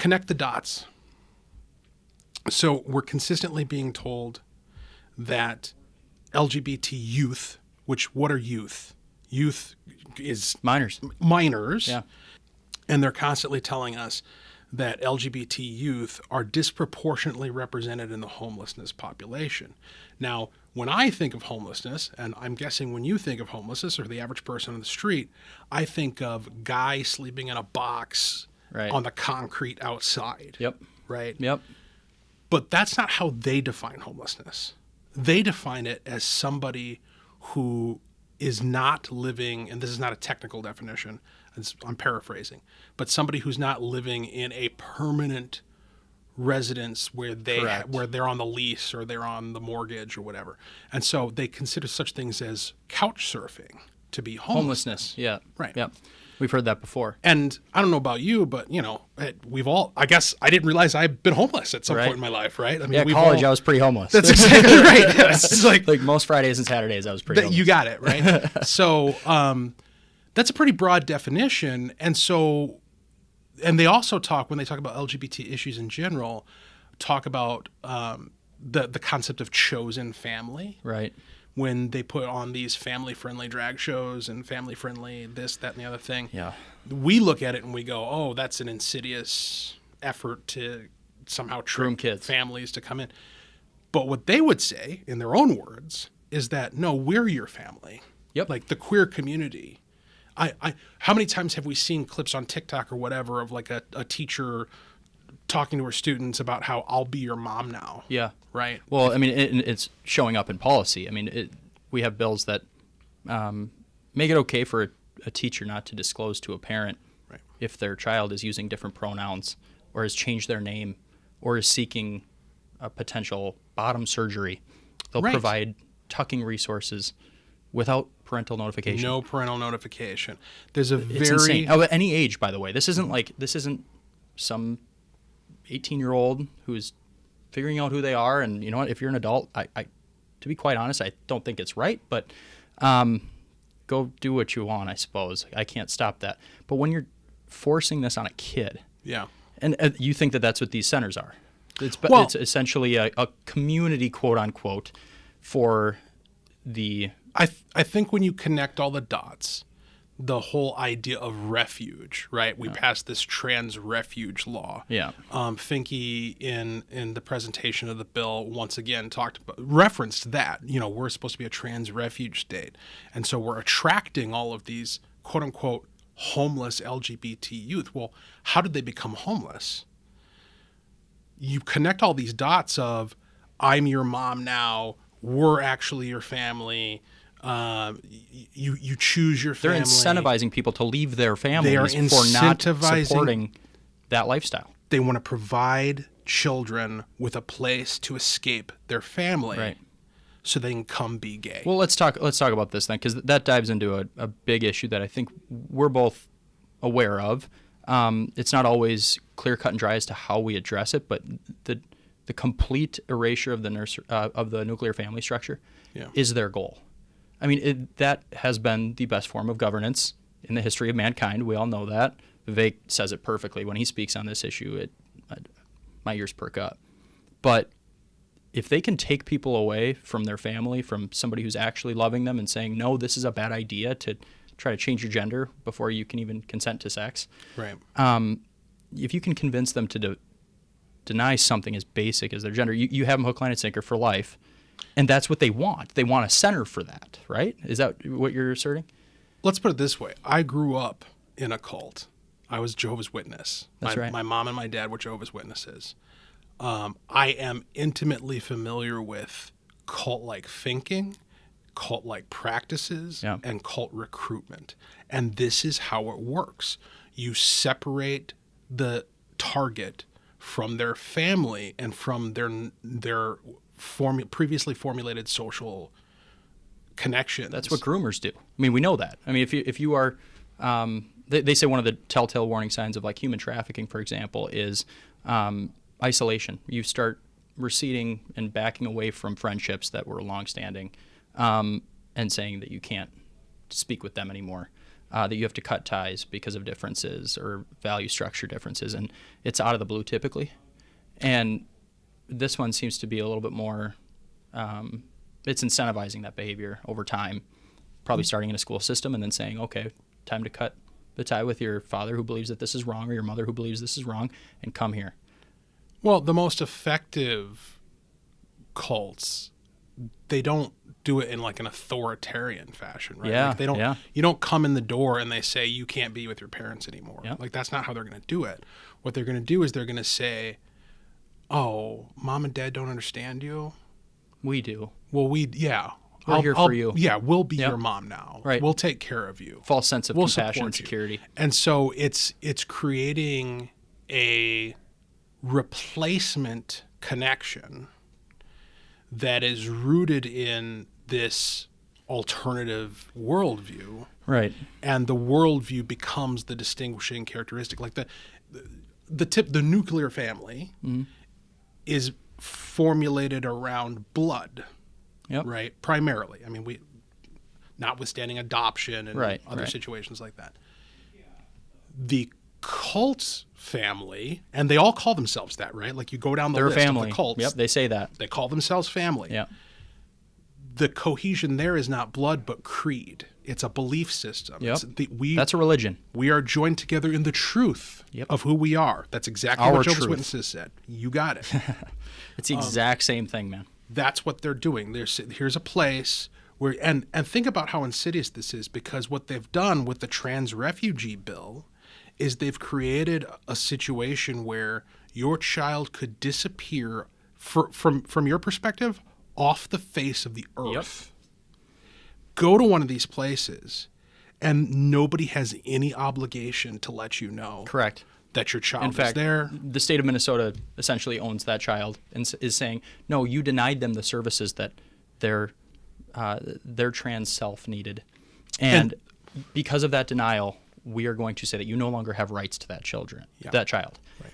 connect the dots. So we're consistently being told that LGBT youth, what are youth? Youth is Minors. Yeah. And they're constantly telling us that LGBT youth are disproportionately represented in the homelessness population. Now, when I think of homelessness, and I'm guessing when you think of homelessness or the average person on the street, I think of guy sleeping in a box on the concrete outside. Yep. Right? Yep. But that's not how they define homelessness. They define it as somebody who is not living, and this is not a technical definition, I'm paraphrasing, but somebody who's not living in a permanent residence where they're on the lease or they're on the mortgage or whatever. And so they consider such things as couch surfing to be homelessness. Yeah. Right. Yep. We've heard that before. And I don't know about you, but we've all, I guess I didn't realize I've been homeless at some point in my life, right? I mean, college, I was pretty homeless. That's exactly right. Yeah, it's like most Fridays and Saturdays, I was pretty homeless. You got it, right? So that's a pretty broad definition. And they also talk, when they talk about LGBT issues in general, talk about the concept of chosen family. Right. When they put on these family-friendly drag shows and family-friendly this, that, and the other thing. Yeah. We look at it and we go, oh, that's an insidious effort to somehow trick kids, families to come in. But what they would say, in their own words, is that, no, we're your family. Yep. Like the queer community. How many times have we seen clips on TikTok or whatever of like a teacher talking to her students about how I'll be your mom now? Yeah. Right. Well, I mean, it's showing up in policy. I mean, we have bills that make it okay for a teacher not to disclose to a parent if their child is using different pronouns or has changed their name or is seeking a potential bottom surgery. They'll provide tucking resources without parental notification. No parental notification. There's a It's insane. At any age, by the way. This isn't some 18-year-old who's figuring out who they are, and you know what? If you're an adult, I to be quite honest, I don't think it's right, but go do what you want, I suppose. I can't stop that. But when you're forcing this on a kid, and you think that that's what these centers are, it's essentially a community, quote unquote, for the. I think when you connect all the dots, the whole idea of refuge, right? We passed this trans refuge law. Yeah. Finke in the presentation of the bill once again referenced that, we're supposed to be a trans refuge state. And so we're attracting all of these quote unquote homeless LGBT youth. Well, how did they become homeless? You connect all these dots of I'm your mom now, we're actually your family. You choose your family. They're incentivizing people to leave their families for not supporting that lifestyle. They want to provide children with a place to escape their family, so they can come be gay. Well, let's talk about this then, because that dives into a big issue that I think we're both aware of. It's not always clear cut and dry as to how we address it, but the complete erasure of the nuclear family structure is their goal. I mean, that has been the best form of governance in the history of mankind. We all know that. Vivek says it perfectly when he speaks on this issue. My ears perk up. But if they can take people away from their family, from somebody who's actually loving them and saying, no, this is a bad idea to try to change your gender before you can even consent to sex. Right. If you can convince them to deny something as basic as their gender, you have them hook, line, and sinker for life. And that's what they want. They want a center for that, right? Is that what you're asserting? Let's put it this way. I grew up in a cult. I was Jehovah's Witness. That's right. My mom and my dad were Jehovah's Witnesses. I am intimately familiar with cult-like thinking, cult-like practices, and cult recruitment. And this is how it works. You separate the target from their family and from their previously formulated social connections. That's what groomers do. I mean, we know that. I mean, if you are, they say one of the telltale warning signs of like human trafficking, for example, is isolation. You start receding and backing away from friendships that were longstanding, and saying that you can't speak with them anymore. that you have to cut ties because of differences or value structure differences, and it's out of the blue typically. And this one seems to be a little bit more, it's incentivizing that behavior over time, probably starting in a school system and then saying, okay, time to cut the tie with your father who believes that this is wrong or your mother who believes this is wrong, and come here. Well, the most effective cults, they don't do it in like an authoritarian fashion, right? Yeah, Like they don't. yeah. You don't come in the door and they say you can't be with your parents anymore. Yeah. Like that's not how they're going to do it. What they're going to do is they're going to say, "Oh, mom and dad don't understand you. We do. Well, We're here for you. Yeah, we'll be Yep. your mom now. Right. We'll take care of you. False sense of We'll compassion support and you." security. And so it's creating a replacement connection that is rooted in this alternative worldview, Right. and the worldview becomes the distinguishing characteristic. Like the nuclear family is formulated around blood, Yep. right? Primarily. I mean, notwithstanding adoption and Right, other right. situations like that. The cult family, and they all call themselves that, right? Like you go down the They're a list family. of the cults. Yep, they say that. They call themselves family. Yeah. The cohesion there is not blood, but creed. It's a belief system. Yep. We That's a religion. we are joined together in the truth Yep. of who we are. That's exactly Our what Jehovah's truth. Witnesses said. You got it. It's the exact same thing, man. That's what they're doing. Here's a place where, and think about how insidious this is, because what they've done with the trans refugee bill is they've created a situation where your child could disappear from your perspective off the face of the earth. Go to one of these places and nobody has any obligation to let you know Correct. that your child In fact, is there. the state of Minnesota essentially owns that child and is saying, no, you denied them the services that their trans self needed. And because of that denial, we are going to say that you no longer have rights to that child. Right.